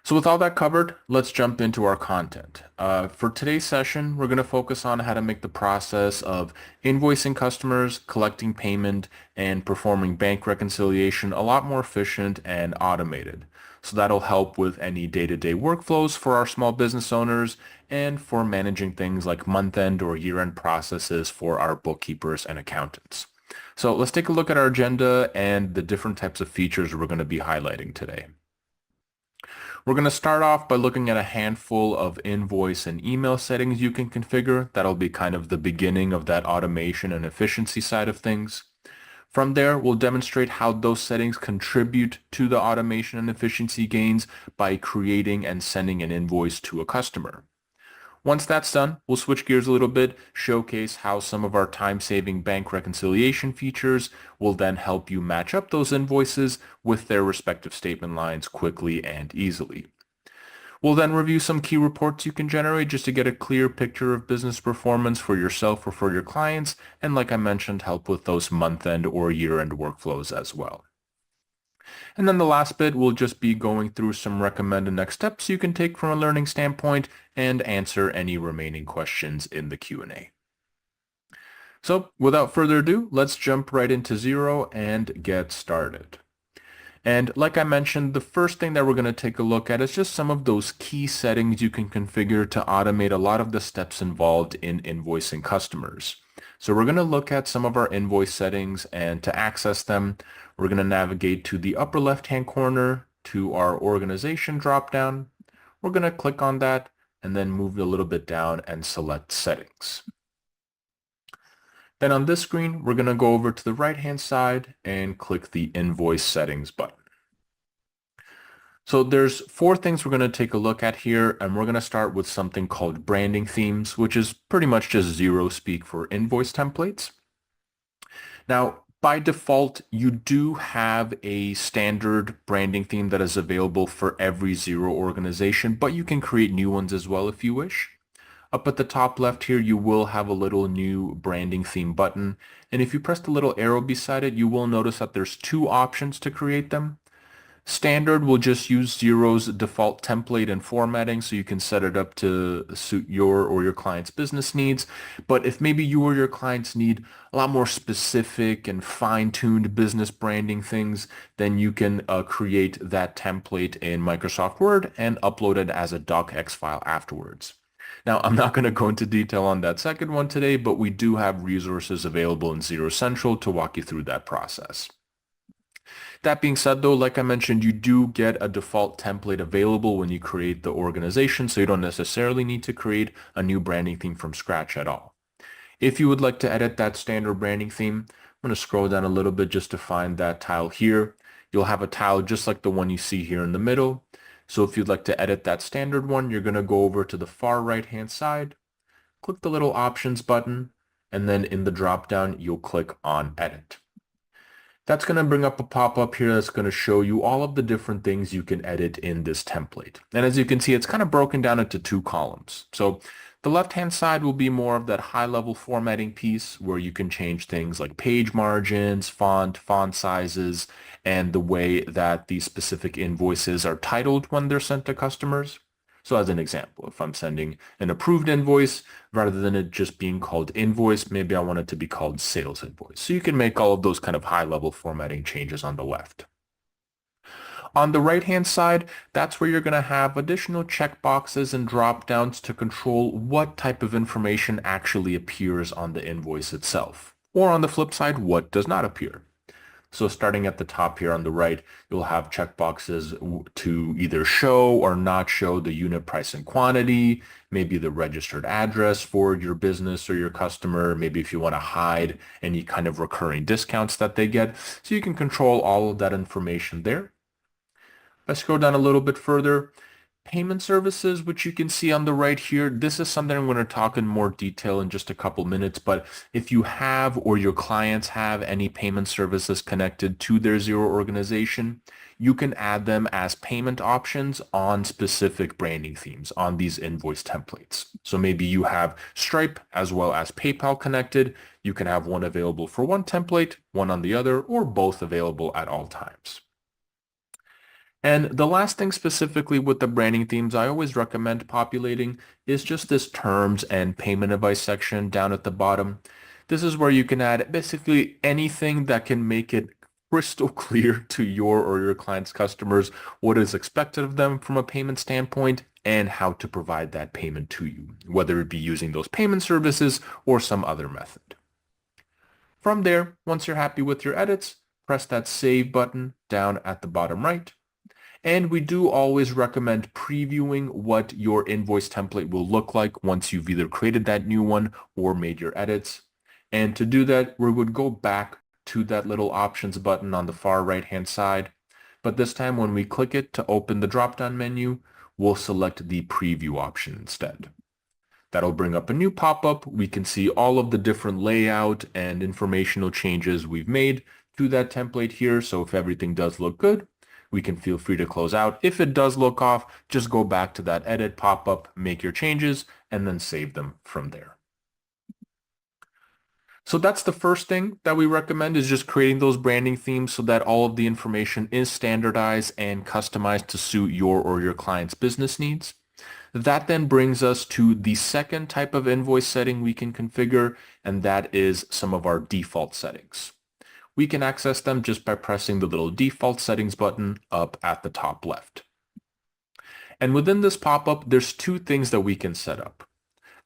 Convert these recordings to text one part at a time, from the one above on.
So with all that covered, let's jump into our content. For today's session, we're going to focus on how to make the process of invoicing customers, collecting payment, and performing bank reconciliation a lot more efficient and automated. So that'll help with any day-to-day workflows for our small business owners and for managing things like month-end or year-end processes for our bookkeepers and accountants. So let's take a look at our agenda and the different types of features we're going to be highlighting today. We're going to start off by looking at a handful of invoice and email settings you can configure. That'll be kind of the beginning of that automation and efficiency side of things. From there, we'll demonstrate how those settings contribute to the automation and efficiency gains by creating and sending an invoice to a customer. Once that's done, we'll switch gears a little bit, showcase how some of our time-saving bank reconciliation features will then help you match up those invoices with their respective statement lines quickly and easily. We'll then review some key reports you can generate just to get a clear picture of business performance for yourself or for your clients, and like I mentioned, help with those month-end or year-end workflows as well. And then the last bit will just be going through some recommended next steps you can take from a learning standpoint and answer any remaining questions in the Q&A. So without further ado, let's jump right into Xero and get started. And like I mentioned, the first thing that we're going to take a look at is just some of those key settings you can configure to automate a lot of the steps involved in invoicing customers. So we're going to look at some of our invoice settings, and to access them, we're going to navigate to the upper left-hand corner to our organization dropdown. We're going to click on that and then move a little bit down and select settings. Then on this screen, we're going to go over to the right-hand side and click the invoice settings button. So there's 4 things we're going to take a look at here, and we're going to start with something called branding themes, which is pretty much just Xero speak for invoice templates. Now, by default, you do have a standard branding theme that is available for every Xero organization, but you can create new ones as well if you wish. Up at the top left here, you will have a little new branding theme button. And if you press the little arrow beside it, you will notice that there's 2 options to create them. Standard will just use Xero's default template and formatting, so you can set it up to suit your or your client's business needs. But if maybe you or your clients need a lot more specific and fine-tuned business branding things, then you can create that template in Microsoft Word and upload it as a docx file afterwards. Now, I'm not going to go into detail on that second one today, but we do have resources available in Xero Central to walk you through that process. That being said, though, like I mentioned, you do get a default template available when you create the organization, so you don't necessarily need to create a new branding theme from scratch at all. If you would like to edit that standard branding theme, I'm going to scroll down a little bit just to find that tile here. You'll have a tile just like the one you see here in the middle. So if you'd like to edit that standard one, you're going to go over to the far right-hand side, click the little options button, and then in the drop-down, you'll click on edit. That's going to bring up a pop-up here that's going to show you all of the different things you can edit in this template. And as you can see, it's kind of broken down into 2 columns. So the left-hand side will be more of that high-level formatting piece where you can change things like page margins, font sizes, and the way that these specific invoices are titled when they're sent to customers. So as an example, if I'm sending an approved invoice, rather than it just being called invoice, maybe I want it to be called sales invoice. So you can make all of those kind of high-level formatting changes on the left. On the right-hand side, that's where you're going to have additional checkboxes and drop-downs to control what type of information actually appears on the invoice itself. Or on the flip side, what does not appear. So starting at the top here on the right, you'll have checkboxes to either show or not show the unit price and quantity, maybe the registered address for your business or your customer, maybe if you want to hide any kind of recurring discounts that they get. So you can control all of that information there. If I scroll down a little bit further, payment services, which you can see on the right here, this is something I'm going to talk in more detail in just a couple minutes, but if you have or your clients have any payment services connected to their Xero organization, you can add them as payment options on specific branding themes on these invoice templates. So maybe you have Stripe as well as PayPal connected. You can have one available for one template, one on the other, or both available at all times. And the last thing specifically with the branding themes I always recommend populating is just this terms and payment advice section down at the bottom. This is where you can add basically anything that can make it crystal clear to your or your client's customers what is expected of them from a payment standpoint and how to provide that payment to you, whether it be using those payment services or some other method. From there, once you're happy with your edits, press that save button down at the bottom right. And we do always recommend previewing what your invoice template will look like once you've either created that new one or made your edits. And to do that, we would go back to that little options button on the far right-hand side. But this time when we click it to open the drop-down menu, we'll select the preview option instead. That'll bring up a new pop-up. We can see all of the different layout and informational changes we've made to that template here. So if everything does look good, we can feel free to close out. If it does look off, just go back to that edit pop-up, make your changes, and then save them from there. So that's the first thing that we recommend is just creating those branding themes so that all of the information is standardized and customized to suit your or your client's business needs. That then brings us to the second type of invoice setting we can configure, and that is some of our default settings. We can access them just by pressing the little default settings button up at the top left. And within this pop-up, there's two things that we can set up.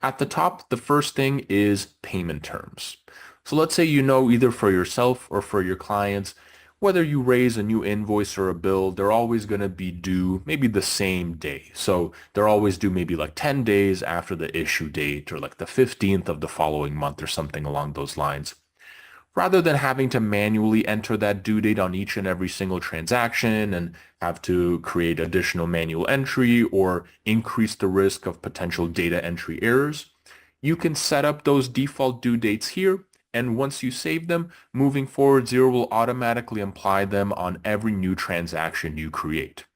At the top, the first thing is payment terms. So let's say you know either for yourself or for your clients, whether you raise a new invoice or a bill, they're always going to be due maybe the same day. So they're always due maybe like 10 days after the issue date or like the 15th of the following month or something along those lines. Rather than having to manually enter that due date on each and every single transaction and have to create additional manual entry or increase the risk of potential data entry errors, you can set up those default due dates here, and once you save them, moving forward, Xero will automatically apply them on every new transaction you create.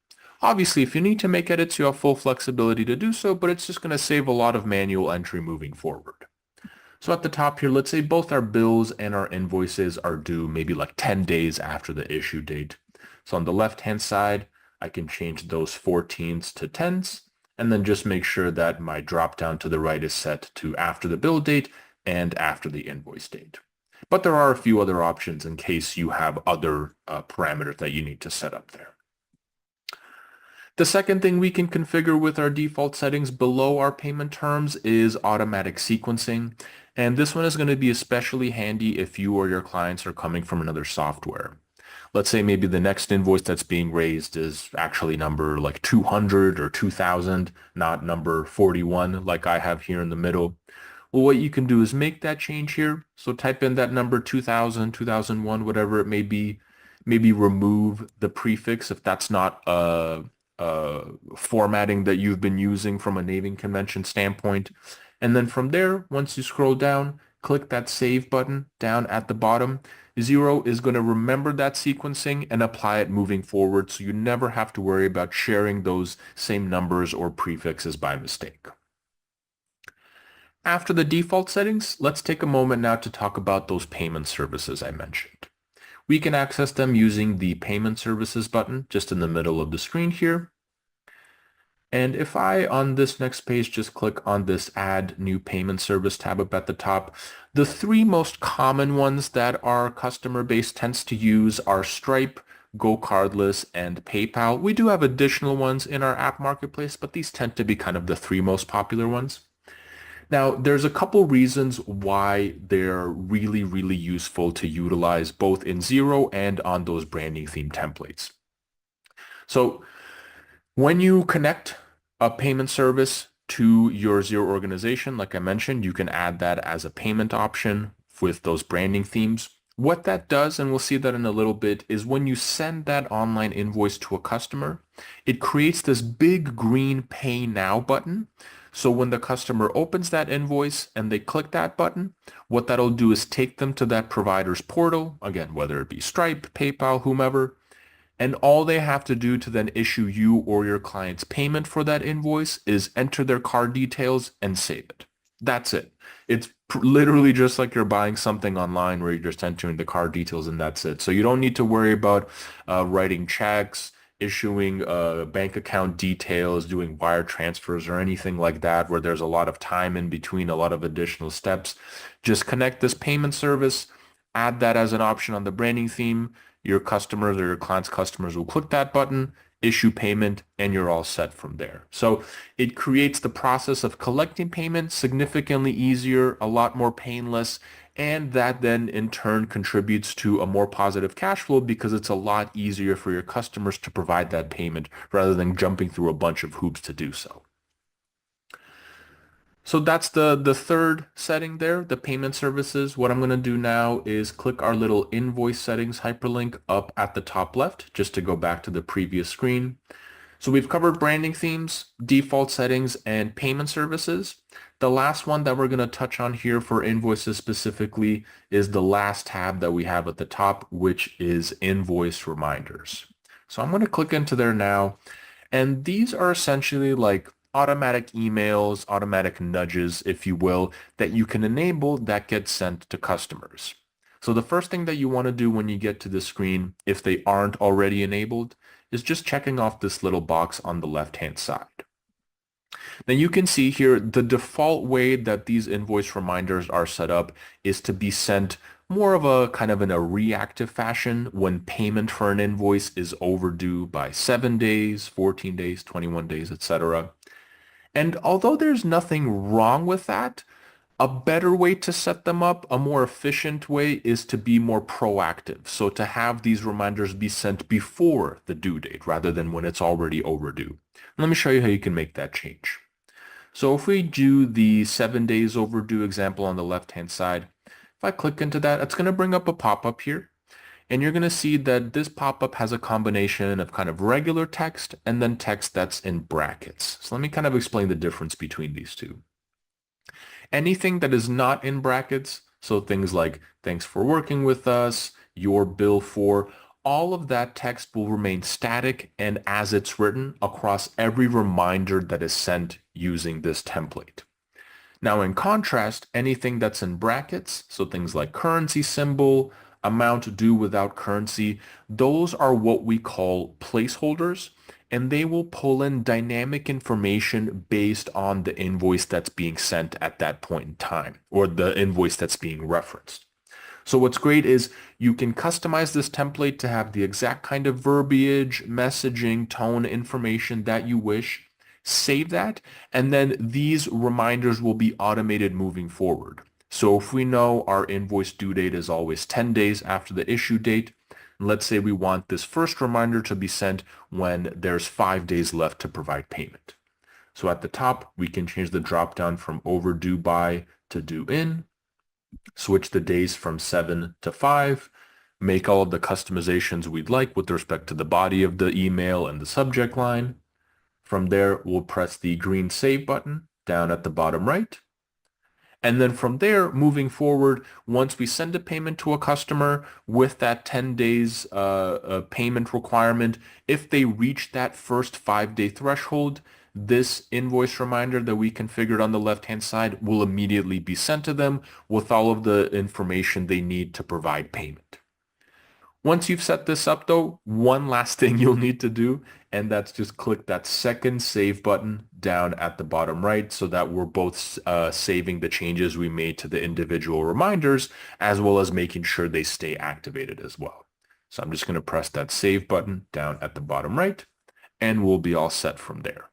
Obviously, if you need to make edits, you have full flexibility to do so, but it's just going to save a lot of manual entry moving forward. So at the top here, let's say both our bills and our invoices are due maybe like 10 days after the issue date. So on the left-hand side, I can change those 14s to 10s, and then just make sure that my drop down to the right is set to after the bill date and after the invoice date. But there are a few other options in case you have other parameters that you need to set up there. The second thing we can configure with our default settings below our payment terms is automatic sequencing. And this one is going to be especially handy if you or your clients are coming from another software. Let's say maybe the next invoice that's being raised is actually number like 200 or 2000, not number 41 like I have here in the middle. Well, what you can do is make that change here. So type in that number 2000, 2001, whatever it may be. Maybe remove the prefix if that's not formatting that you've been using from a naming convention standpoint. And then from there, once you scroll down, click that save button down at the bottom. Xero is going to remember that sequencing and apply it moving forward, so you never have to worry about sharing those same numbers or prefixes by mistake. After the default settings, let's take a moment now to talk about those payment services I mentioned. We can access them using the Payment Services button just in the middle of the screen here. And if I, on this next page, just click on this Add New Payment Service tab up at the top, the three most common ones that our customer base tends to use are Stripe, Go Cardless, and PayPal. We do have additional ones in our app marketplace, but these tend to be kind of the three most popular ones. Now, there's a couple reasons why they're really, really useful to utilize both in Xero and on those branding theme templates. So when you connect a payment service to your Xero organization, like I mentioned, you can add that as a payment option with those branding themes. What that does, and we'll see that in a little bit, is when you send that online invoice to a customer, it creates this big green Pay Now button. So when the customer opens that invoice and they click that button, what that'll do is take them to that provider's portal, again, whether it be Stripe, PayPal, whomever, and all they have to do to then issue you or your client's payment for that invoice is enter their card details and save it. That's it. It's literally just like you're buying something online where you're just entering the card details and that's it. So you don't need to worry about writing checks, issuing bank account details, doing wire transfers or anything like that where there's a lot of time in between, a lot of additional steps, just connect this payment service, add that as an option on the branding theme. Your customers or your client's customers will click that button, issue payment, and you're all set from there. So it creates the process of collecting payment significantly easier, a lot more painless, and that then in turn contributes to a more positive cash flow because it's a lot easier for your customers to provide that payment rather than jumping through a bunch of hoops to do so. So that's the third setting there, the payment services. What I'm going to do now is click our little invoice settings hyperlink up at the top left, just to go back to the previous screen. So we've covered branding themes, default settings, and payment services. The last one that we're going to touch on here for invoices specifically is the last tab that we have at the top, which is invoice reminders. So I'm going to click into there now. And these are essentially like automatic emails, automatic nudges, if you will, that you can enable that get sent to customers. So the first thing that you want to do when you get to the screen, if they aren't already enabled, is just checking off this little box on the left-hand side. Now you can see here the default way that these invoice reminders are set up is to be sent more of a kind of in a reactive fashion when payment for an invoice is overdue by 7 days, 14 days, 21 days, etc. And although there's nothing wrong with that, a better way to set them up, a more efficient way, is to be more proactive. So to have these reminders be sent before the due date rather than when it's already overdue. Let me show you how you can make that change. So if we do the 7 days overdue example on the left-hand side, if I click into that, it's going to bring up a pop-up here. And you're going to see that this pop-up has a combination of kind of regular text and then text that's in brackets. So let me kind of explain the difference between these two. Anything that is not in brackets, so things like thanks for working with us, your bill for, all of that text will remain static and as it's written across every reminder that is sent using this template. Now in contrast, anything that's in brackets, so things like currency symbol, amount due without currency, those are what we call placeholders, and they will pull in dynamic information based on the invoice that's being sent at that point in time, or the invoice that's being referenced. So what's great is you can customize this template to have the exact kind of verbiage, messaging, tone, information that you wish, save that, and then these reminders will be automated moving forward. So if we know our invoice due date is always 10 days after the issue date, let's say we want this first reminder to be sent when there's 5 days left to provide payment. So at the top, we can change the drop down from overdue by to due in, switch the days from 7 to 5, make all of the customizations we'd like with respect to the body of the email and the subject line. From there, we'll press the green save button down at the bottom right. And then from there, moving forward, once we send a payment to a customer with that 10 days payment requirement, if they reach that first 5-day threshold, this invoice reminder that we configured on the left-hand side will immediately be sent to them with all of the information they need to provide payment. Once you've set this up though, one last thing you'll need to do, and that's just click that second save button down at the bottom right so that we're both saving the changes we made to the individual reminders as well as making sure they stay activated as well. So I'm just going to press that save button down at the bottom right and we'll be all set from there.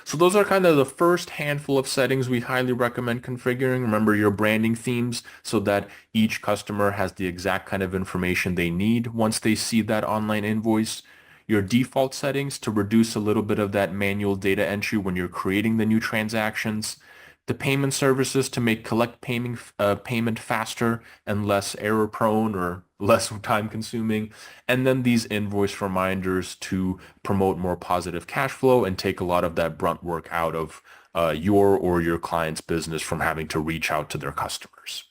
So those are kind of the first handful of settings we highly recommend configuring. Remember your branding themes so that each customer has the exact kind of information they need once they see that online invoice. Your default settings to reduce a little bit of that manual data entry when you're creating the new transactions. The payment services to make payment faster and less error prone or less time consuming. And then these invoice reminders to promote more positive cash flow and take a lot of that brunt work out of your or your client's business from having to reach out to their customers.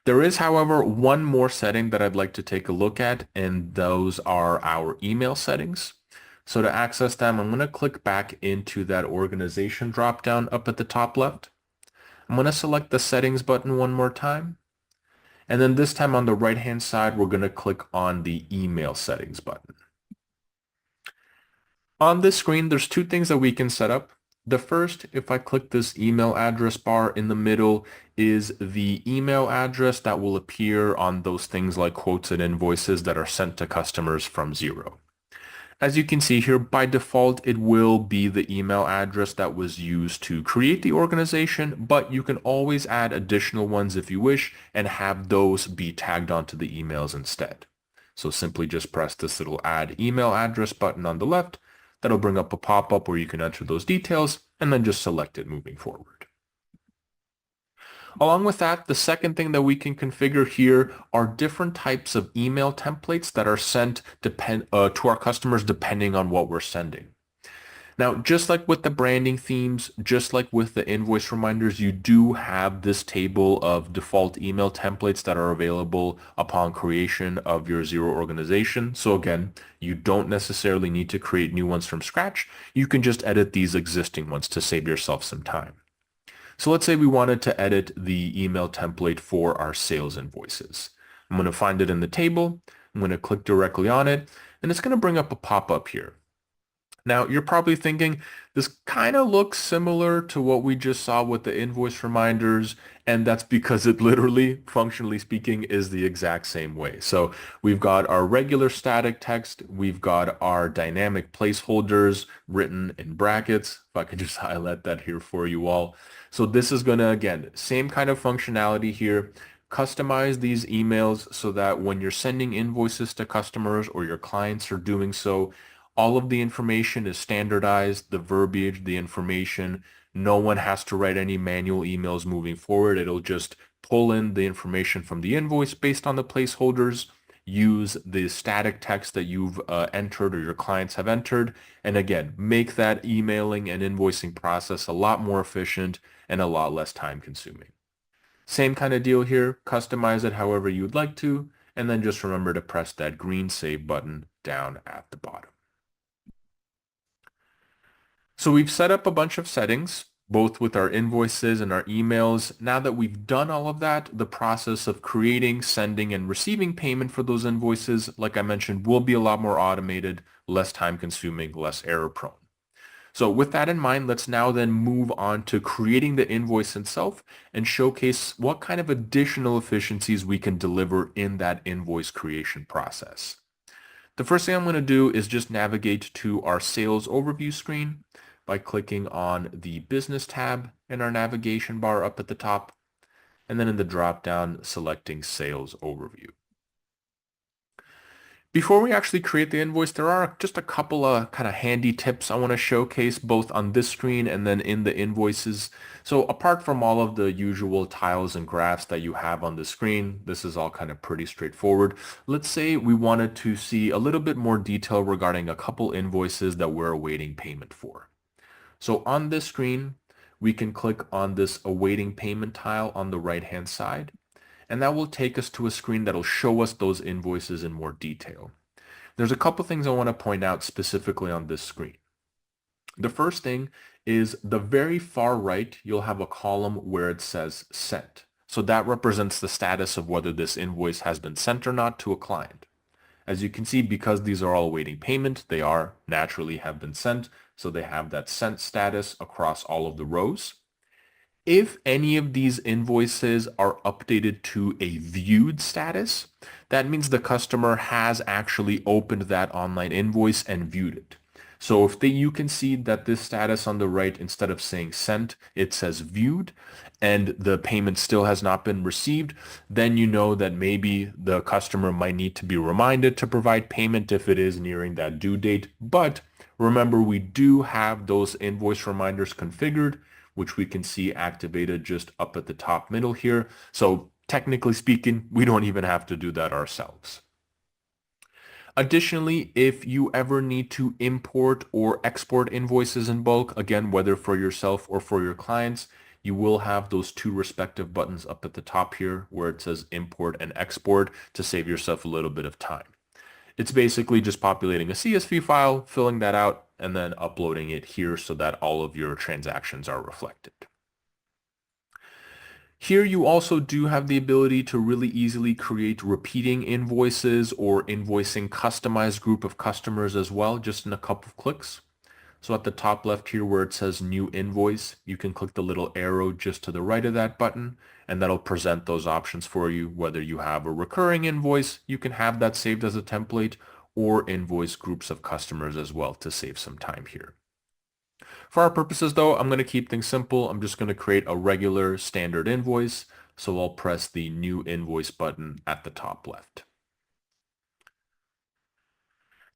There is, however, one more setting that I'd like to take a look at, and those are our email settings. So to access them, I'm going to click back into that organization dropdown up at the top left. I'm going to select the settings button one more time. And then this time on the right-hand side, we're going to click on the email settings button. On this screen, there's two things that we can set up. The first, if I click this email address bar in the middle, is the email address that will appear on those things like quotes and invoices that are sent to customers from Xero. As you can see here, by default, it will be the email address that was used to create the organization, but you can always add additional ones if you wish and have those be tagged onto the emails instead. So simply just press this little add email address button on the left. That'll bring up a pop-up where you can enter those details and then just select it moving forward. Along with that, the second thing that we can configure here are different types of email templates that are sent to our customers depending on what we're sending. Now, just like with the branding themes, just like with the invoice reminders, you do have this table of default email templates that are available upon creation of your Xero organization. So again, you don't necessarily need to create new ones from scratch. You can just edit these existing ones to save yourself some time. So let's say we wanted to edit the email template for our sales invoices. I'm going to find it in the table. I'm going to click directly on it, and it's going to bring up a pop-up here. Now, you're probably thinking, this kind of looks similar to what we just saw with the invoice reminders, and that's because it literally, functionally speaking, is the exact same way. So we've got our regular static text, we've got our dynamic placeholders written in brackets. If I could just highlight that here for you all. So this is going to, again, same kind of functionality here. Customize these emails so that when you're sending invoices to customers or your clients are doing so, all of the information is standardized, the verbiage, the information. No one has to write any manual emails moving forward. It'll just pull in the information from the invoice based on the placeholders, use the static text that you've entered or your clients have entered, and again, make that emailing and invoicing process a lot more efficient and a lot less time consuming. Same kind of deal here, customize it however you'd like to, and then just remember to press that green save button down at the bottom. So we've set up a bunch of settings, both with our invoices and our emails. Now that we've done all of that, the process of creating, sending, and receiving payment for those invoices, like I mentioned, will be a lot more automated, less time consuming, less error prone. So with that in mind, let's now then move on to creating the invoice itself and showcase what kind of additional efficiencies we can deliver in that invoice creation process. The first thing I'm going to do is just navigate to our sales overview screen by clicking on the business tab in our navigation bar up at the top, and then in the drop down selecting sales overview. Before we actually create the invoice, there are just a couple of kind of handy tips I want to showcase both on this screen and then in the invoices. So apart from all of the usual tiles and graphs that you have on the screen, this is all kind of pretty straightforward. Let's say we wanted to see a little bit more detail regarding a couple invoices that we're awaiting payment for. So on this screen, we can click on this awaiting payment tile on the right-hand side, and that will take us to a screen that'll show us those invoices in more detail. There's a couple things I want to point out specifically on this screen. The first thing is the very far right, you'll have a column where it says sent. So that represents the status of whether this invoice has been sent or not to a client. As you can see, because these are all awaiting payment, they are naturally have been sent. So they have that sent status across all of the rows. If any of these invoices are updated to a viewed status, that means the customer has actually opened that online invoice and viewed it. So if you can see that this status on the right, instead of saying sent, it says viewed, and the payment still has not been received, then you know that maybe the customer might need to be reminded to provide payment if it is nearing that due date. But remember, we do have those invoice reminders configured, which we can see activated just up at the top middle here. So technically speaking, we don't even have to do that ourselves. Additionally, if you ever need to import or export invoices in bulk, again, whether for yourself or for your clients, you will have those two respective buttons up at the top here where it says import and export to save yourself a little bit of time. It's basically just populating a CSV file, filling that out, and then uploading it here so that all of your transactions are reflected. Here you also do have the ability to really easily create repeating invoices or invoicing customized group of customers as well, just in a couple of clicks. So at the top left here where it says new invoice, you can click the little arrow just to the right of that button, and that'll present those options for you. Whether you have a recurring invoice, you can have that saved as a template, or invoice groups of customers as well to save some time here. For our purposes though, I'm going to keep things simple. I'm just going to create a regular standard invoice. So I'll press the new invoice button at the top left.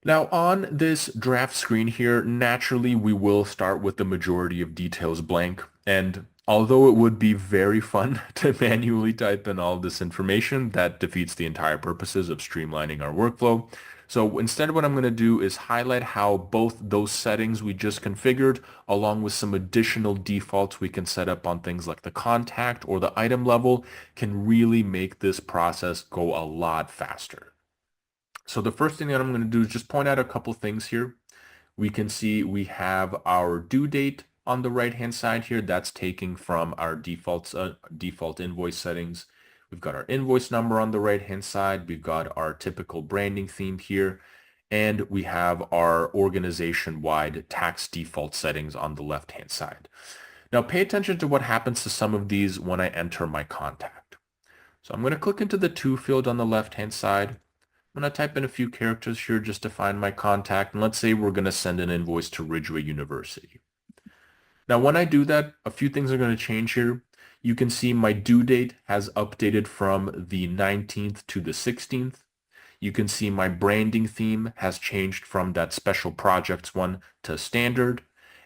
Now on this draft screen here, naturally we will start with the majority of details blank. And although it would be very fun to manually type in all this information, that defeats the entire purposes of streamlining our workflow. So instead what I'm going to do is highlight how both those settings we just configured, along with some additional defaults we can set up on things like the contact or the item level, can really make this process go a lot faster. So the first thing that I'm going to do is just point out a couple things here. We can see we have our due date on the right-hand side here. That's taking from our default invoice settings. We've got our invoice number on the right-hand side. We've got our typical branding theme here. And we have our organization-wide tax default settings on the left-hand side. Now pay attention to what happens to some of these when I enter my contact. So I'm going to click into the to field on the left-hand side. I'm going to type in a few characters here just to find my contact. And let's say we're going to send an invoice to Ridgeway University. Now, when I do that, a few things are going to change here. You can see my due date has updated from the 19th to the 16th. You can see my branding theme has changed from that special projects one to standard.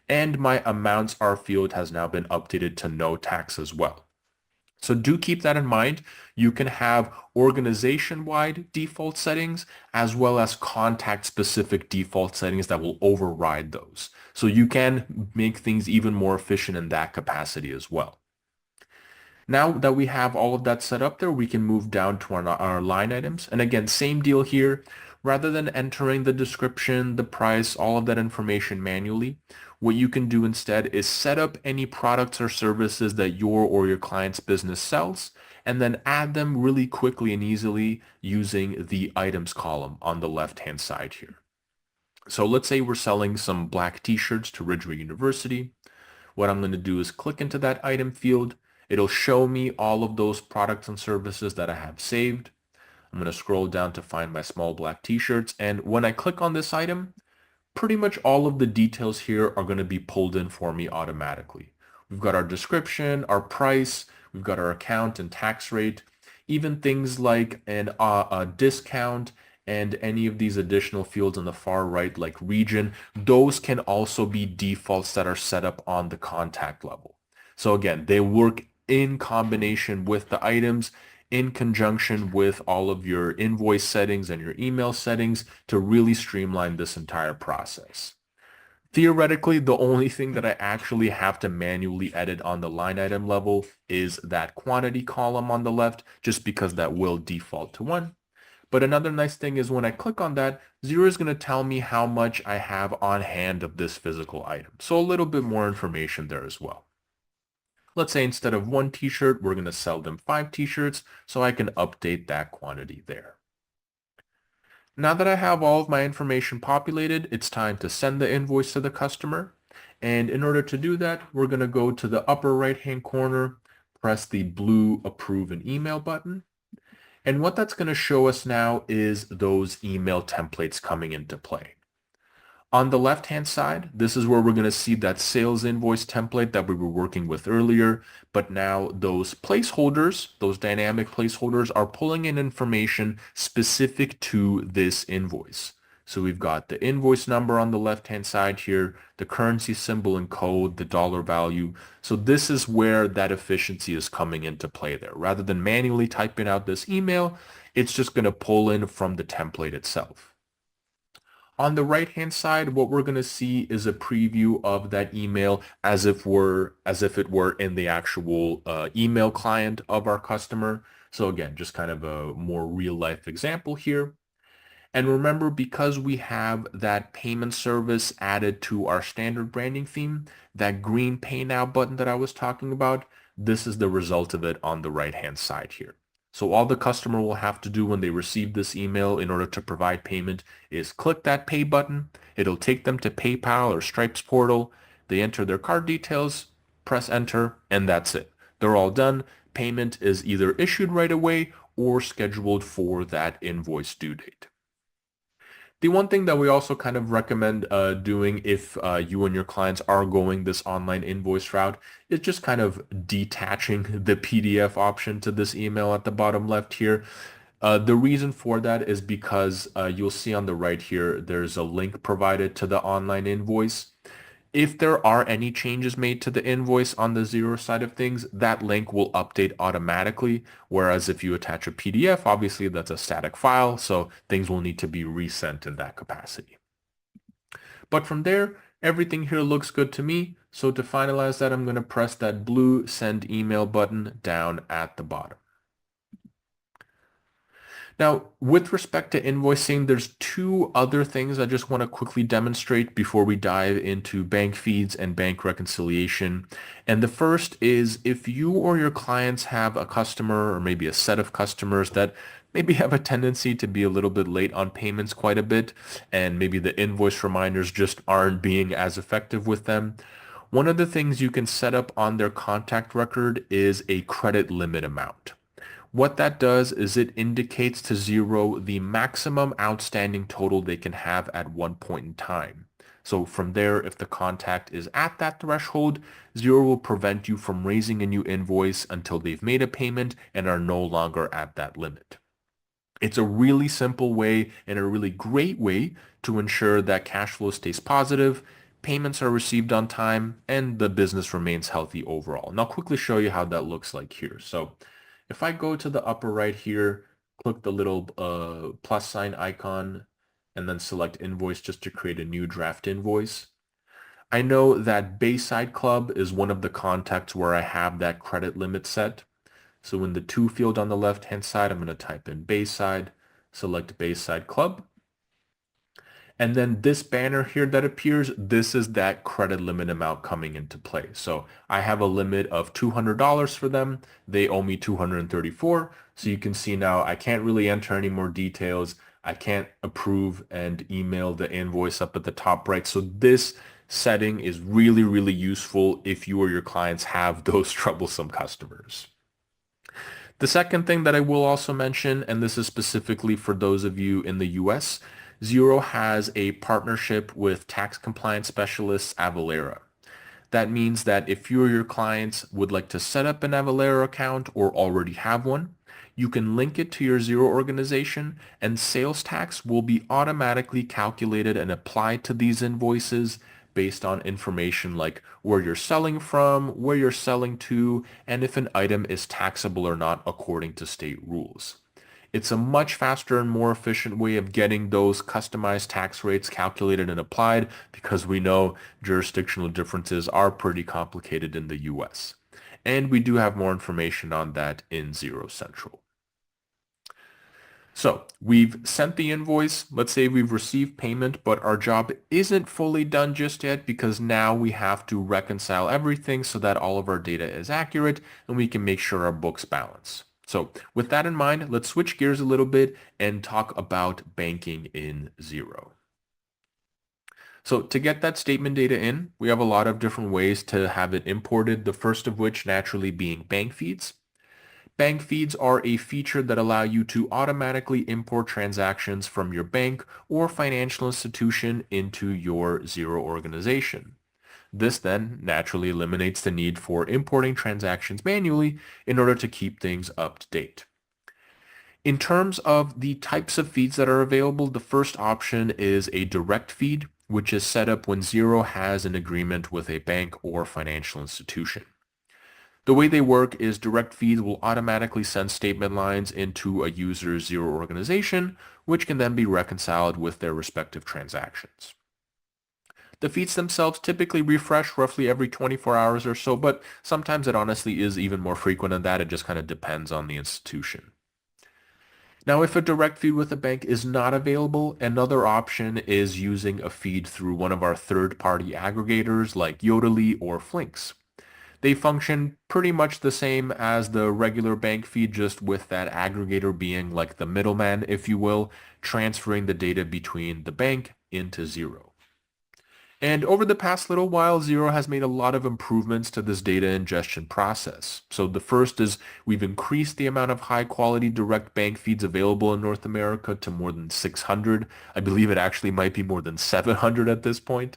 And my amounts are field has now been updated to no tax as well. So do keep that in mind. You can have organization-wide default settings as well as contact-specific default settings that will override those. So you can make things even more efficient in that capacity as well. Now that we have all of that set up there, we can move down to our line items. And again, same deal here. Rather than entering the description, the price, all of that information manually, what you can do instead is set up any products or services that your or your client's business sells, and then add them really quickly and easily using the items column on the left-hand side here. So let's say we're selling some black t-shirts to Ridgeway University. What I'm going to do is click into that item field. It'll show me all of those products and services that I have saved. I'm going to scroll down to find my small black t-shirts. And when I click on this item, pretty much all of the details here are going to be pulled in for me automatically. We've got our description, our price, we've got our account and tax rate, even things like a discount and any of these additional fields on the far right like region. Those can also be defaults that are set up on the contact level. So again, they work in combination with the items, in conjunction with all of your invoice settings and your email settings to really streamline this entire process. Theoretically, the only thing that I actually have to manually edit on the line item level is that quantity column on the left, just because that will default to 1. But another nice thing is when I click on that, Xero is going to tell me how much I have on hand of this physical item. So a little bit more information there as well. Let's say instead of 1 t-shirt, we're going to sell them 5 t-shirts, so I can update that quantity there. Now that I have all of my information populated, it's time to send the invoice to the customer. And in order to do that, we're going to go to the upper right-hand corner, press the blue Approve an Email button. And what that's going to show us now is those email templates coming into play. On the left-hand side, this is where we're going to see that sales invoice template that we were working with earlier, but now those placeholders, those dynamic placeholders are pulling in information specific to this invoice. So we've got the invoice number on the left-hand side here, the currency symbol and code, the dollar value. So this is where that efficiency is coming into play there. Rather than manually typing out this email, it's just going to pull in from the template itself. On the right-hand side, what we're going to see is a preview of that email as if it were in the actual email client of our customer. So again, just kind of a more real-life example here. And remember, because we have that payment service added to our standard branding theme, that green Pay Now button that I was talking about, this is the result of it on the right-hand side here. So all the customer will have to do when they receive this email in order to provide payment is click that pay button. It'll take them to PayPal or Stripe's portal. They enter their card details, press enter, and that's it. They're all done. Payment is either issued right away or scheduled for that invoice due date. The one thing that we also kind of recommend doing if you and your clients are going this online invoice route is just kind of detaching the PDF option to this email at the bottom left here. The reason for that is because you'll see on the right here, there's a link provided to the online invoice. If there are any changes made to the invoice on the Xero side of things, that link will update automatically. Whereas if you attach a PDF, obviously that's a static file, so things will need to be resent in that capacity. But from there, everything here looks good to me. So to finalize that, I'm going to press that blue send email button down at the bottom. Now, with respect to invoicing, there's two other things I just want to quickly demonstrate before we dive into bank feeds and bank reconciliation. And the first is if you or your clients have a customer or maybe a set of customers that maybe have a tendency to be a little bit late on payments quite a bit, and maybe the invoice reminders just aren't being as effective with them, one of the things you can set up on their contact record is a credit limit amount. What that does is it indicates to Xero the maximum outstanding total they can have at one point in time. So from there, if the contact is at that threshold, Xero will prevent you from raising a new invoice until they've made a payment and are no longer at that limit. It's a really simple way and a really great way to ensure that cash flow stays positive, payments are received on time, and the business remains healthy overall. And I'll quickly show you how that looks like here. So if I go to the upper right here, click the little plus sign icon, and then select invoice just to create a new draft invoice. I know that Bayside Club is one of the contacts where I have that credit limit set. So in the to field on the left-hand side, I'm going to type in Bayside, select Bayside Club. And then this banner here that appears, this is that credit limit amount coming into play. So I have a limit of $200 for them. They owe me $234. So you can see now I can't really enter any more details. I can't approve and email the invoice up at the top right. So this setting is really, really useful if you or your clients have those troublesome customers. The second thing that I will also mention, and this is specifically for those of you in the US, Xero has a partnership with tax compliance specialists Avalara. That means that if you or your clients would like to set up an Avalara account or already have one, you can link it to your Xero organization and sales tax will be automatically calculated and applied to these invoices based on information like where you're selling from, where you're selling to, and if an item is taxable or not according to state rules. It's a much faster and more efficient way of getting those customized tax rates calculated and applied because we know jurisdictional differences are pretty complicated in the US. And we do have more information on that in Xero Central. So we've sent the invoice. Let's say we've received payment, but our job isn't fully done just yet because now we have to reconcile everything so that all of our data is accurate and we can make sure our books balance. So with that in mind, let's switch gears a little bit and talk about banking in Xero. So to get that statement data in, we have a lot of different ways to have it imported, the first of which naturally being bank feeds. Bank feeds are a feature that allow you to automatically import transactions from your bank or financial institution into your Xero organization. This then naturally eliminates the need for importing transactions manually in order to keep things up to date. In terms of the types of feeds that are available, the first option is a direct feed, which is set up when Xero has an agreement with a bank or financial institution. The way they work is direct feeds will automatically send statement lines into a user's Xero organization, which can then be reconciled with their respective transactions. The feeds themselves typically refresh roughly every 24 hours or so, but sometimes it honestly is even more frequent than that. It just kind of depends on the institution. Now, if a direct feed with a bank is not available, another option is using a feed through one of our third-party aggregators like Yodlee or Flinks. They function pretty much the same as the regular bank feed, just with that aggregator being like the middleman, if you will, transferring the data between the bank into Xero. And over the past little while, Xero has made a lot of improvements to this data ingestion process. So the first is we've increased the amount of high-quality direct bank feeds available in North America to more than 600. I believe it actually might be more than 700 at this point.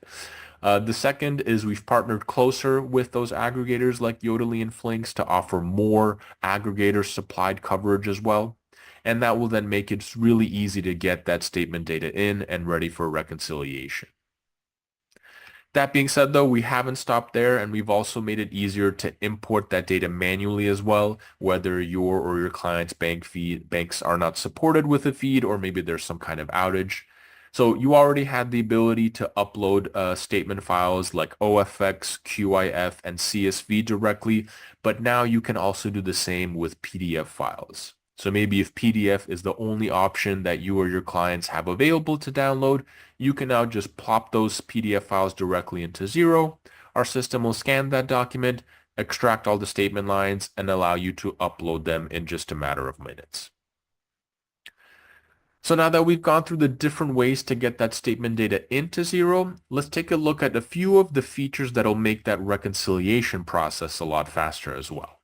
The second is we've partnered closer with those aggregators like Yodlee and Flinks to offer more aggregator-supplied coverage as well. And that will then make it really easy to get that statement data in and ready for reconciliation. That being said, though, we haven't stopped there, and we've also made it easier to import that data manually as well, whether your or your client's banks are not supported with a feed, or maybe there's some kind of outage. So you already had the ability to upload statement files like OFX, QIF, and CSV directly, but now you can also do the same with PDF files. So maybe if PDF is the only option that you or your clients have available to download, you can now just plop those PDF files directly into Xero. Our system will scan that document, extract all the statement lines, and allow you to upload them in just a matter of minutes. So now that we've gone through the different ways to get that statement data into Xero, let's take a look at a few of the features that'll make that reconciliation process a lot faster as well.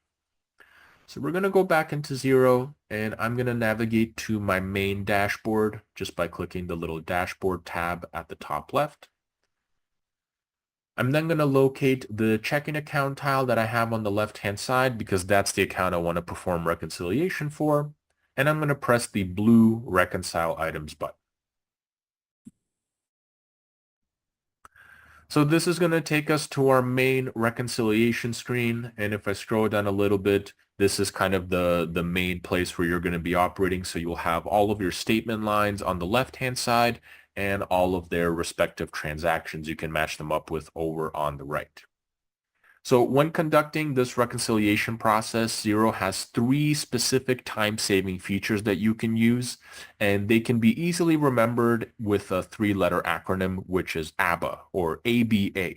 So we're going to go back into Xero, and I'm going to navigate to my main dashboard just by clicking the little dashboard tab at the top left. I'm then going to locate the checking account tile that I have on the left-hand side because that's the account I want to perform reconciliation for. And I'm going to press the blue Reconcile Items button. So this is going to take us to our main reconciliation screen. And if I scroll down a little bit, this is kind of the main place where you're going to be operating. So you'll have all of your statement lines on the left-hand side and all of their respective transactions. You can match them up with over on the right. So when conducting this reconciliation process, Xero has 3 specific time-saving features that you can use, and they can be easily remembered with a 3-letter acronym, which is ABA, or ABA.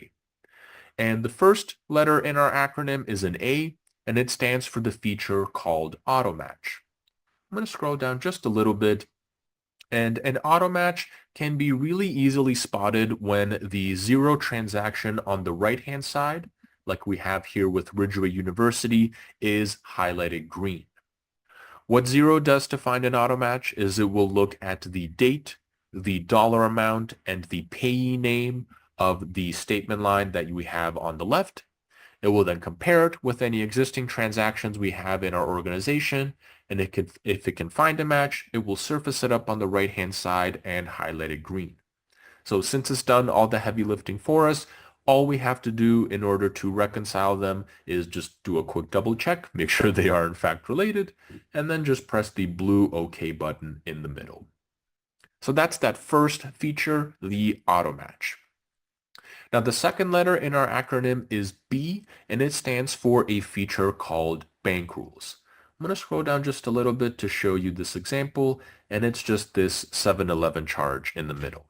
And the first letter in our acronym is an A, and it stands for the feature called auto-match. I'm going to scroll down just a little bit, and an auto-match can be really easily spotted when the Xero transaction on the right-hand side, like we have here with Ridgeway University, is highlighted green. What Xero does to find an auto match is it will look at the date, the dollar amount, and the payee name of the statement line that we have on the left. It will then compare it with any existing transactions we have in our organization, and if it can find a match, it will surface it up on the right-hand side and highlight it green. So since it's done all the heavy lifting for us, all we have to do in order to reconcile them is just do a quick double check, make sure they are in fact related, and then just press the blue OK button in the middle. So that's that first feature, the auto match. Now the second letter in our acronym is B, and it stands for a feature called bank rules. I'm going to scroll down just a little bit to show you this example, and it's just this 7-Eleven charge in the middle.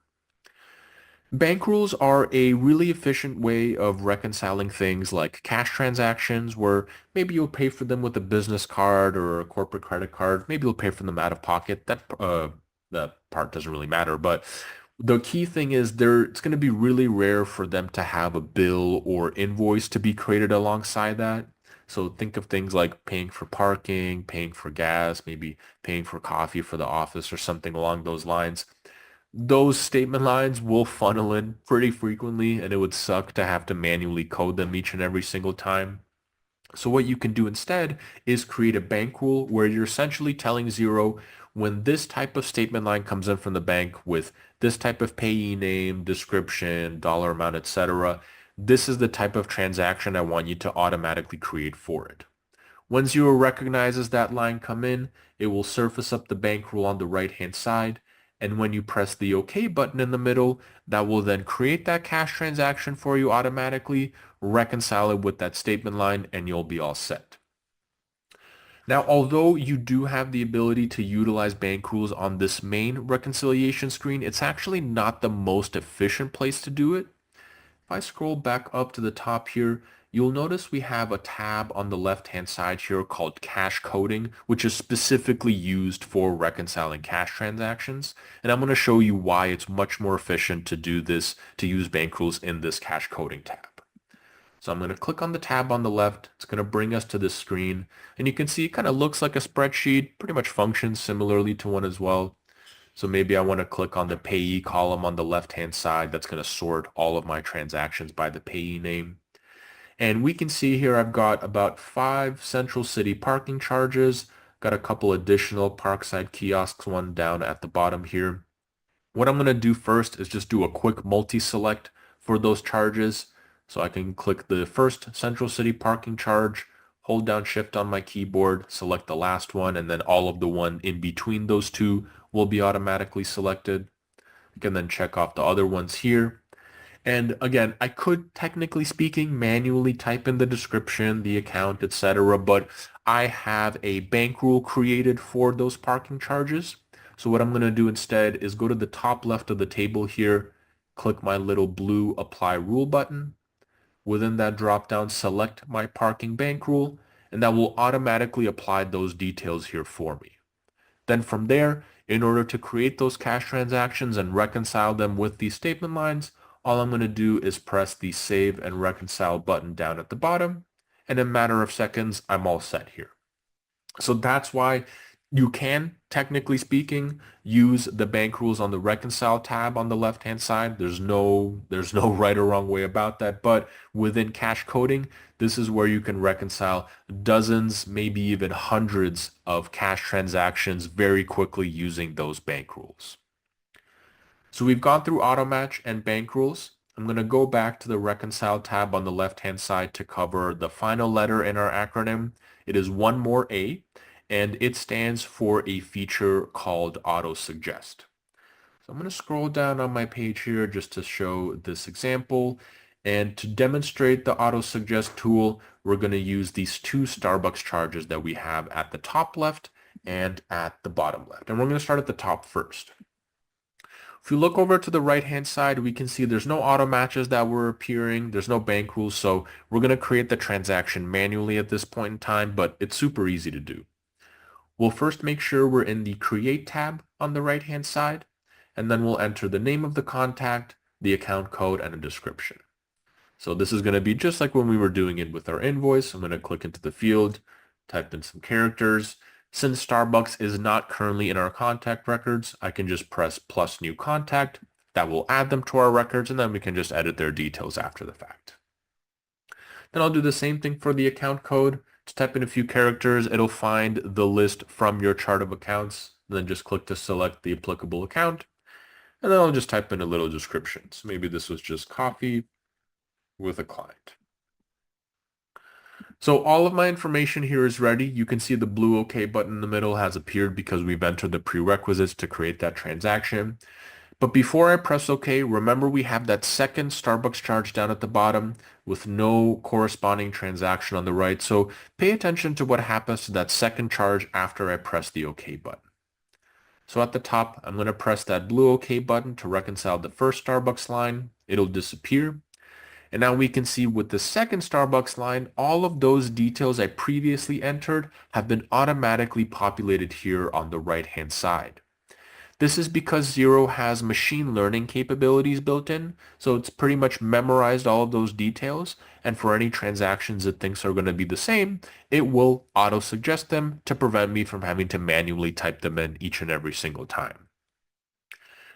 Bank rules are a really efficient way of reconciling things like cash transactions where maybe you'll pay for them with a business card or a corporate credit card. Maybe you'll pay for them out of pocket. That part doesn't really matter. But the key thing is it's going to be really rare for them to have a bill or invoice to be created alongside that. So think of things like paying for parking, paying for gas, maybe paying for coffee for the office or something along those lines. Those statement lines will funnel in pretty frequently, and it would suck to have to manually code them each and every single time. So what you can do instead is create a bank rule where you're essentially telling Xero when this type of statement line comes in from the bank with this type of payee name, description, dollar amount, etc., this is the type of transaction I want you to automatically create for it. When Xero recognizes that line come in, it will surface up the bank rule on the right-hand side. And when you press the OK button in the middle, that will then create that cash transaction for you automatically, reconcile it with that statement line, and you'll be all set. Now, although you do have the ability to utilize bank rules on this main reconciliation screen, it's actually not the most efficient place to do it. If I scroll back up to the top here, you'll notice we have a tab on the left-hand side here called cash coding, which is specifically used for reconciling cash transactions. And I'm going to show you why it's much more efficient to do this, to use bank rules in this cash coding tab. So I'm going to click on the tab on the left. It's going to bring us to this screen. And you can see it kind of looks like a spreadsheet, pretty much functions similarly to one as well. So maybe I want to click on the payee column on the left-hand side. That's going to sort all of my transactions by the payee name. And we can see here I've got about 5 Central City parking charges, got a couple additional Parkside kiosks, one down at the bottom here. What I'm going to do first is just do a quick multi-select for those charges. So I can click the first Central City parking charge, hold down Shift on my keyboard, select the last one, and then all of the one in between those two will be automatically selected. I can then check off the other ones here. And again, I could, technically speaking, manually type in the description, the account, etc., but I have a bank rule created for those parking charges. So what I'm going to do instead is go to the top left of the table here, click my little blue Apply Rule button. Within that drop-down, select my parking bank rule, and that will automatically apply those details here for me. Then from there, in order to create those cash transactions and reconcile them with these statement lines, all I'm going to do is press the Save and Reconcile button down at the bottom, and in a matter of seconds, I'm all set here. So that's why you can, technically speaking, use the bank rules on the Reconcile tab on the left-hand side. There's no right or wrong way about that, but within cash coding, this is where you can reconcile dozens, maybe even hundreds of cash transactions very quickly using those bank rules. So we've gone through AutoMatch and bank rules. I'm going to go back to the Reconcile tab on the left-hand side to cover the final letter in our acronym. It is one more A, and it stands for a feature called Auto Suggest. So I'm going to scroll down on my page here just to show this example. And to demonstrate the Auto Suggest tool, we're going to use these 2 Starbucks charges that we have at the top left and at the bottom left. And we're going to start at the top first. If you look over to the right-hand side, we can see there's no auto matches that were appearing. There's no bank rules, so we're going to create the transaction manually at this point in time, but it's super easy to do. We'll first make sure we're in the Create tab on the right-hand side, and then we'll enter the name of the contact, the account code, and a description. So this is going to be just like when we were doing it with our invoice. I'm going to click into the field, type in some characters. Since Starbucks is not currently in our contact records, I can just press plus new contact. That will add them to our records, and then we can just edit their details after the fact. Then I'll do the same thing for the account code. To type in a few characters, it'll find the list from your chart of accounts. Then just click to select the applicable account. And then I'll just type in a little description. So maybe this was just coffee with a client. So all of my information here is ready. You can see the blue OK button in the middle has appeared because we've entered the prerequisites to create that transaction. But before I press OK, remember we have that second Starbucks charge down at the bottom with no corresponding transaction on the right. So pay attention to what happens to that second charge after I press the OK button. So at the top, I'm going to press that blue OK button to reconcile the first Starbucks line. It'll disappear. And now we can see with the second Starbucks line, all of those details I previously entered have been automatically populated here on the right-hand side. This is because Xero has machine learning capabilities built in, so it's pretty much memorized all of those details, and for any transactions it thinks are going to be the same, it will auto-suggest them to prevent me from having to manually type them in each and every single time.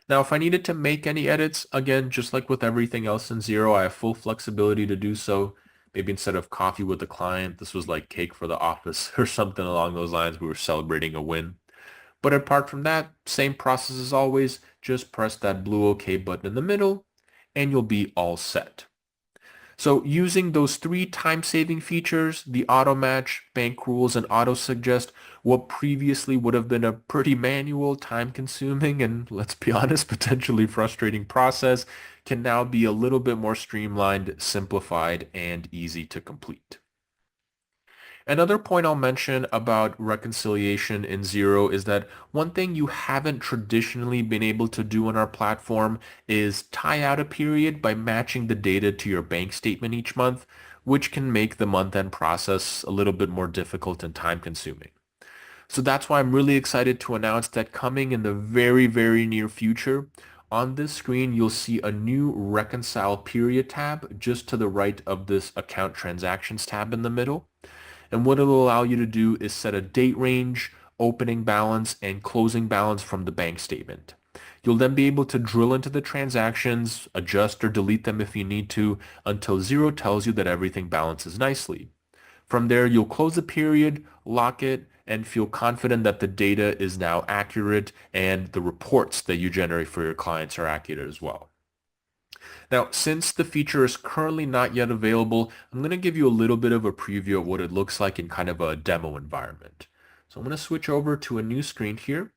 Now, if I needed to make any edits, again, just like with everything else in Xero, I have full flexibility to do so. Maybe instead of coffee with a client, this was like cake for the office or something along those lines. We were celebrating a win. But apart from that, same process as always. Just press that blue OK button in the middle and you'll be all set. So using those 3 time-saving features, the auto match, bank rules, and auto suggest, what previously would have been a pretty manual, time-consuming, and let's be honest, potentially frustrating process can now be a little bit more streamlined, simplified, and easy to complete. Another point I'll mention about reconciliation in Xero is that one thing you haven't traditionally been able to do on our platform is tie out a period by matching the data to your bank statement each month, which can make the month-end process a little bit more difficult and time-consuming. So that's why I'm really excited to announce that coming in the very, very near future, on this screen, you'll see a new Reconcile Period tab just to the right of this Account Transactions tab in the middle. And what it'll allow you to do is set a date range, opening balance, and closing balance from the bank statement. You'll then be able to drill into the transactions, adjust or delete them if you need to, until Xero tells you that everything balances nicely. From there, you'll close the period, lock it, and feel confident that the data is now accurate and the reports that you generate for your clients are accurate as well. Now, since the feature is currently not yet available, I'm going to give you a little bit of a preview of what it looks like in kind of a demo environment. So I'm going to switch over to a new screen here.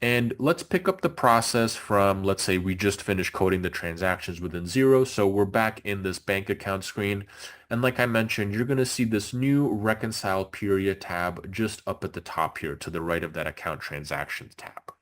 And let's pick up the process from, let's say we just finished coding the transactions within Xero. So we're back in this bank account screen. And like I mentioned, you're going to see this new Reconcile Period tab just up at the top here to the right of that Account Transactions tab.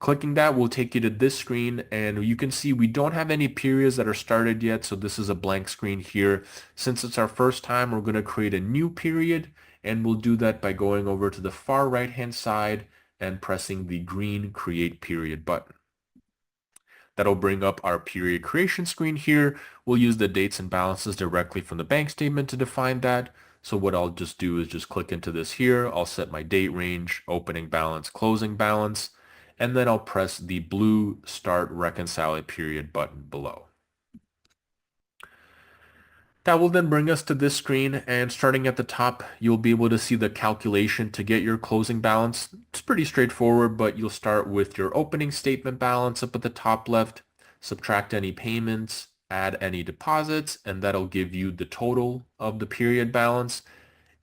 Clicking that will take you to this screen, and you can see we don't have any periods that are started yet, so this is a blank screen here. Since it's our first time, we're going to create a new period, and we'll do that by going over to the far right-hand side and pressing the green Create Period button. That'll bring up our period creation screen here. We'll use the dates and balances directly from the bank statement to define that. So what I'll just do is just click into this here. I'll set my date range, opening balance, closing balance, and then I'll press the blue Start Reconcile a Period button below. That will then bring us to this screen, and starting at the top, you'll be able to see the calculation to get your closing balance. It's pretty straightforward, but you'll start with your opening statement balance up at the top left, subtract any payments, add any deposits, and that'll give you the total of the period balance.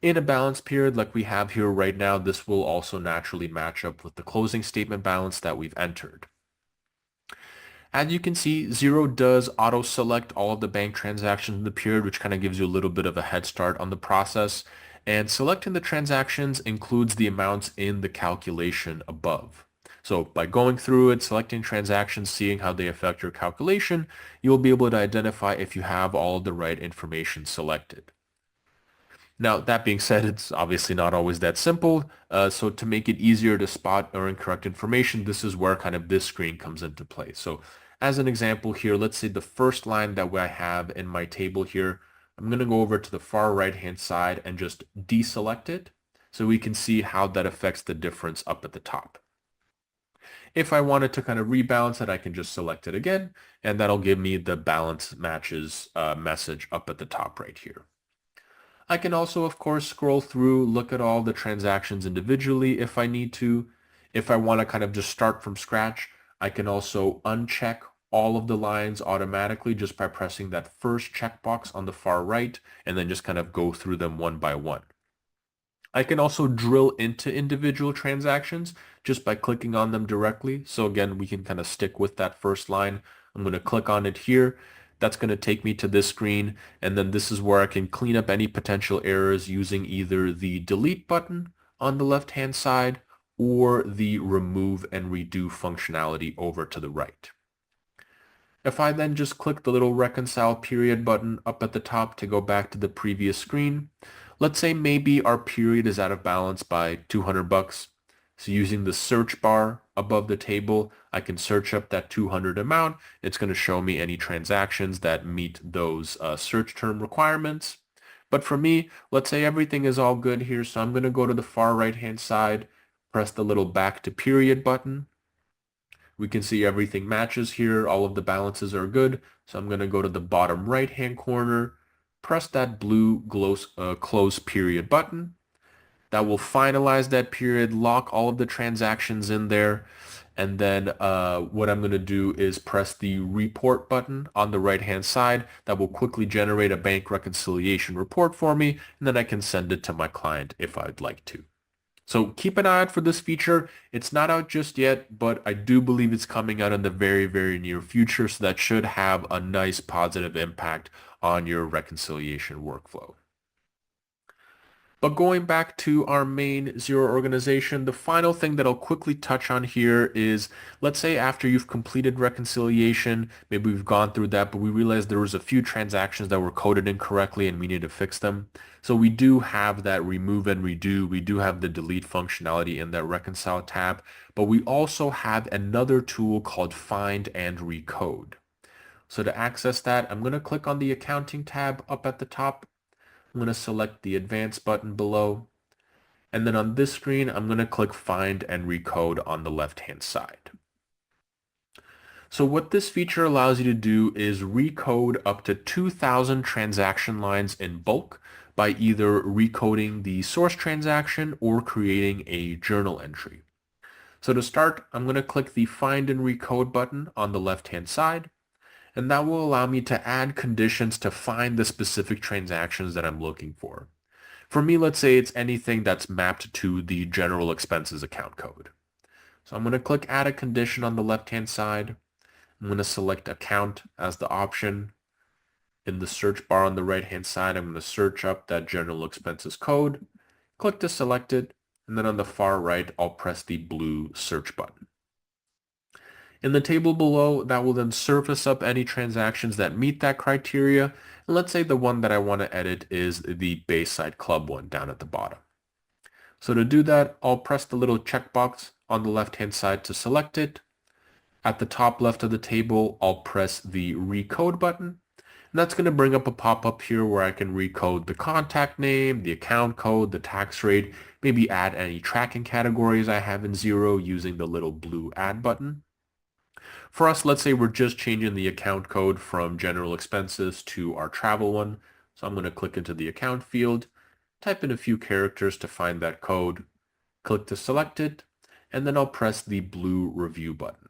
In a balance period like we have here right now, this will also naturally match up with the closing statement balance that we've entered. As you can see, Xero does auto-select all of the bank transactions in the period, which kind of gives you a little bit of a head start on the process. And selecting the transactions includes the amounts in the calculation above. So by going through it, selecting transactions, seeing how they affect your calculation, you'll be able to identify if you have all of the right information selected. Now, that being said, it's obviously not always that simple. So to make it easier to spot or incorrect information, this is where kind of this screen comes into play. So as an example here, let's say the first line that I have in my table here, I'm going to go over to the far right-hand side and just deselect it so we can see how that affects the difference up at the top. If I wanted to kind of rebalance it, I can just select it again, and that'll give me the balance matches message up at the top right here. I can also, of course, scroll through, look at all the transactions individually if I need to. If I want to kind of just start from scratch, I can also uncheck all of the lines automatically just by pressing that first checkbox on the far right and then just kind of go through them one by one. I can also drill into individual transactions just by clicking on them directly. So again, we can kind of stick with that first line. I'm going to click on it here. That's going to take me to this screen, and then this is where I can clean up any potential errors using either the delete button on the left-hand side or the remove and redo functionality over to the right. If I then just click the little reconcile period button up at the top to go back to the previous screen, let's say maybe our period is out of balance by 200 bucks. So using the search bar above the table, I can search up that 200 amount. It's going to show me any transactions that meet those search term requirements. But for me, let's say everything is all good here. So I'm going to go to the far right-hand side, press the little back to period button. We can see everything matches here. All of the balances are good. So I'm going to go to the bottom right-hand corner, press that blue close period button. That will finalize that period, lock all of the transactions in there, and then what I'm going to do is press the report button on the right-hand side. That will quickly generate a bank reconciliation report for me, and then I can send it to my client if I'd like to. So keep an eye out for this feature. It's not out just yet, but I do believe it's coming out in the very, very near future, so that should have a nice positive impact on your reconciliation workflow. But going back to our main Xero organization, the final thing that I'll quickly touch on here is, let's say after you've completed reconciliation, maybe we've gone through that, but we realized there was a few transactions that were coded incorrectly and we need to fix them. So we do have that remove and redo. We do have the delete functionality in that reconcile tab, but we also have another tool called find and recode. So to access that, I'm going to click on the accounting tab up at the top. I'm going to select the advanced button below. And then on this screen, I'm going to click find and recode on the left-hand side. So what this feature allows you to do is recode up to 2,000 transaction lines in bulk by either recoding the source transaction or creating a journal entry. So to start, I'm going to click the find and recode button on the left-hand side, and that will allow me to add conditions to find the specific transactions that I'm looking for. For me, let's say it's anything that's mapped to the general expenses account code. So I'm going to click add a condition on the left-hand side. I'm going to select account as the option. In the search bar on the right-hand side, I'm going to search up that general expenses code, click to select it, and then on the far right, I'll press the blue search button. In the table below, that will then surface up any transactions that meet that criteria. And let's say the one that I want to edit is the Bayside Club one down at the bottom. So to do that, I'll press the little checkbox on the left-hand side to select it. At the top left of the table, I'll press the recode button. And that's going to bring up a pop-up here where I can recode the contact name, the account code, the tax rate, maybe add any tracking categories I have in Xero using the little blue add button. For us, let's say we're just changing the account code from general expenses to our travel one. So I'm going to click into the account field, type in a few characters to find that code, click to select it, and then I'll press the blue review button.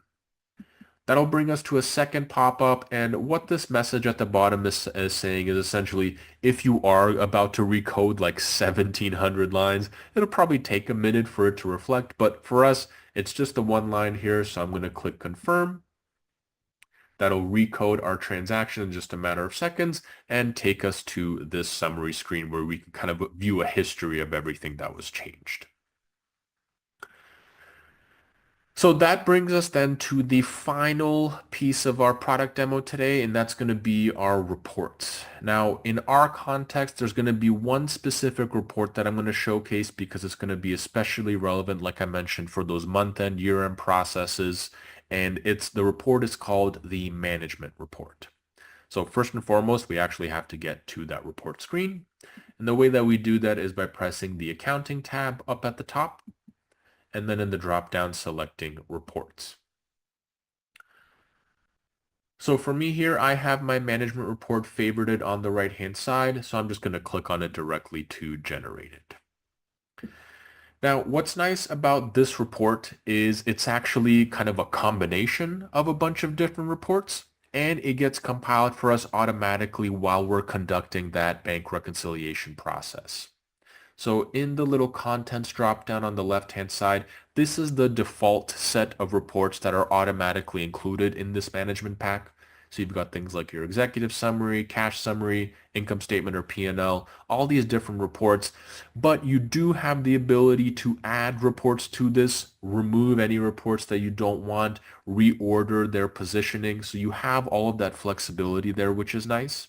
That'll bring us to a second pop-up, and what this message at the bottom is saying is essentially, if you are about to recode like 1,700 lines, it'll probably take a minute for it to reflect, but for us, it's just the one line here, so I'm going to click confirm. That'll recode our transaction in just a matter of seconds and take us to this summary screen where we can kind of view a history of everything that was changed. So that brings us then to the final piece of our product demo today, and that's going to be our reports. Now, in our context, there's going to be one specific report that I'm going to showcase because it's going to be especially relevant, like I mentioned, for those month-end, year-end processes, and the report is called the management report. So first and foremost, we actually have to get to that report screen, and the way that we do that is by pressing the accounting tab up at the top, and then in the drop-down selecting reports. So for me here, I have my management report favorited on the right-hand side, so I'm just going to click on it directly to generate it. Now, what's nice about this report is it's actually kind of a combination of a bunch of different reports, and it gets compiled for us automatically while we're conducting that bank reconciliation process. So in the little contents drop down on the left-hand side, this is the default set of reports that are automatically included in this management pack. So you've got things like your executive summary, cash summary, income statement or P&L, all these different reports. But you do have the ability to add reports to this, remove any reports that you don't want, reorder their positioning. So you have all of that flexibility there, which is nice.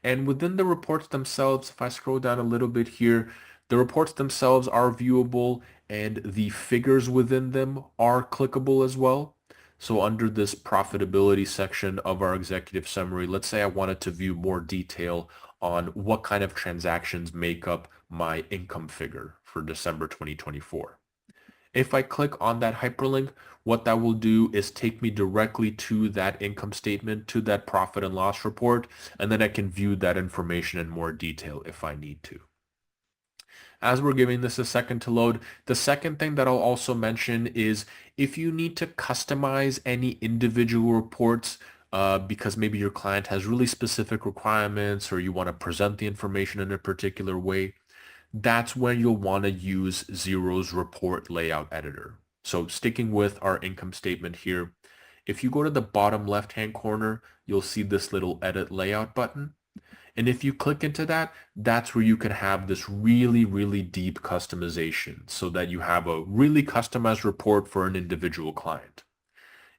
And within the reports themselves, if I scroll down a little bit here, the reports themselves are viewable and the figures within them are clickable as well. So under this profitability section of our executive summary, let's say I wanted to view more detail on what kind of transactions make up my income figure for December 2024. If I click on that hyperlink, what that will do is take me directly to that income statement, to that profit and loss report, and then I can view that information in more detail if I need to. As we're giving this a second to load, the second thing that I'll also mention is if you need to customize any individual reports because maybe your client has really specific requirements or you want to present the information in a particular way, that's when you'll want to use Xero's report layout editor. So sticking with our income statement here, if you go to the bottom left-hand corner, you'll see this little edit layout button. And if you click into that, that's where you can have this really, really deep customization so that you have a really customized report for an individual client.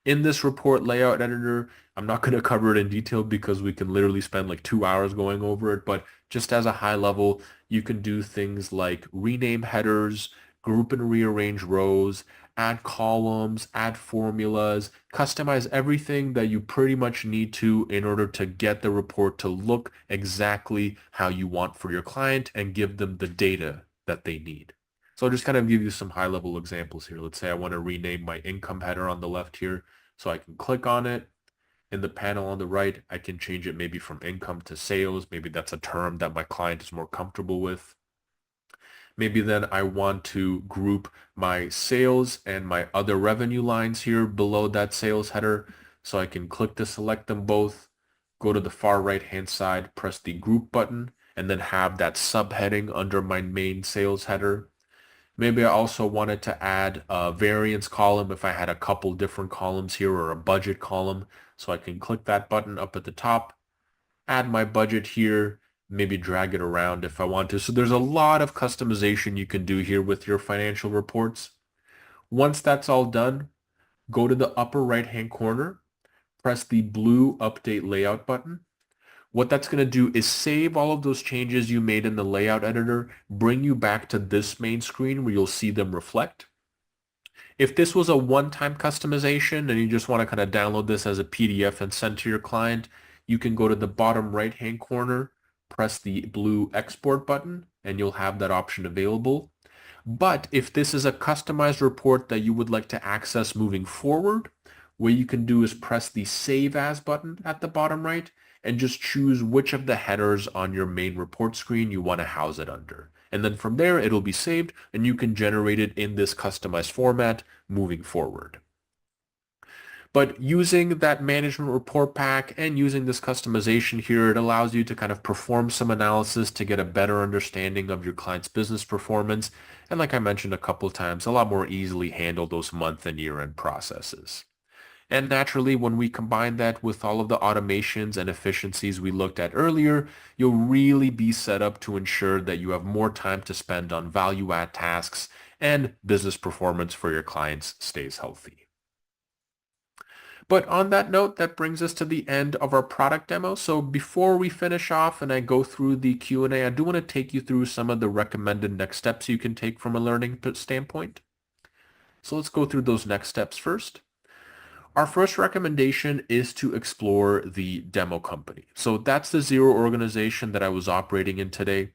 In this report layout editor, I'm not going to cover it in detail because we can literally spend like 2 hours going over it, but just as a high level, you can do things like rename headers, group and rearrange rows, add columns, add formulas, customize everything that you pretty much need to in order to get the report to look exactly how you want for your client and give them the data that they need. So I'll just kind of give you some high-level examples here. Let's say I want to rename my income header on the left here. So I can click on it. In the panel on the right, I can change it maybe from income to sales. Maybe that's a term that my client is more comfortable with. Maybe then I want to group my sales and my other revenue lines here below that sales header. So I can click to select them both, go to the far right-hand side, press the group button, and then have that subheading under my main sales header. Maybe I also wanted to add a variance column if I had a couple different columns here or a budget column. So I can click that button up at the top, add my budget here, maybe drag it around if I want to. So there's a lot of customization you can do here with your financial reports. Once that's all done, go to the upper right-hand corner, press the blue Update Layout button. What that's going to do is save all of those changes you made in the layout editor, bring you back to this main screen where you'll see them reflect. If this was a one-time customization and you just want to kind of download this as a PDF and send to your client, you can go to the bottom right-hand corner, press the blue export button, and you'll have that option available. But if this is a customized report that you would like to access moving forward, what you can do is press the Save As button at the bottom right and just choose which of the headers on your main report screen you want to house it under. And then from there, it'll be saved and you can generate it in this customized format moving forward. But using that management report pack and using this customization here, it allows you to kind of perform some analysis to get a better understanding of your client's business performance. And like I mentioned a couple of times, a lot more easily handle those month and year-end processes. And naturally, when we combine that with all of the automations and efficiencies we looked at earlier, you'll really be set up to ensure that you have more time to spend on value-add tasks and business performance for your clients stays healthy. But on that note, that brings us to the end of our product demo. So before we finish off and I go through the Q&A, I do want to take you through some of the recommended next steps you can take from a learning standpoint. So let's go through those next steps first. Our first recommendation is to explore the demo company. So that's the Xero organization that I was operating in today.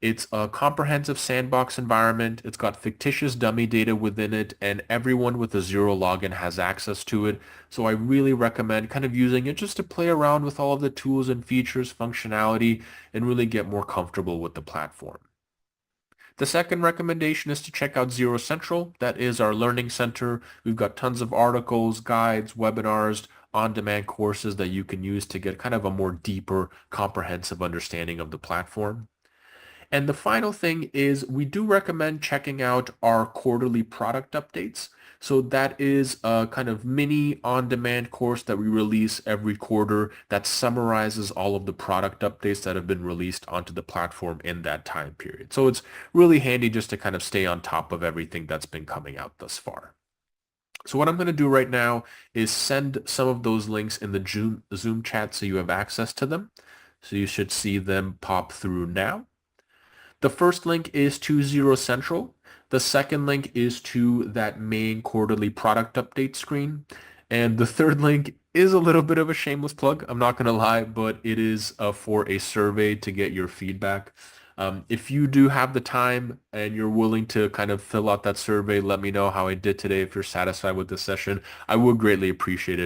It's a comprehensive sandbox environment. It's got fictitious dummy data within it, and everyone with a Xero login has access to it. So I really recommend kind of using it just to play around with all of the tools and features, functionality, and really get more comfortable with the platform. The second recommendation is to check out Xero Central. That is our learning center. We've got tons of articles, guides, webinars, on-demand courses that you can use to get kind of a more deeper, comprehensive understanding of the platform. And the final thing is we do recommend checking out our quarterly product updates. So that is a kind of mini on-demand course that we release every quarter that summarizes all of the product updates that have been released onto the platform in that time period. So it's really handy just to kind of stay on top of everything that's been coming out thus far. So what I'm going to do right now is send some of those links in the Zoom chat so you have access to them. So you should see them pop through now. The first link is to Xero Central. The second link is to that main quarterly product update screen. And the third link is a little bit of a shameless plug, I'm not going to lie, but it is for a survey to get your feedback. If you do have the time and you're willing to kind of fill out that survey, let me know how I did today. If you're satisfied with the session, I would greatly appreciate it.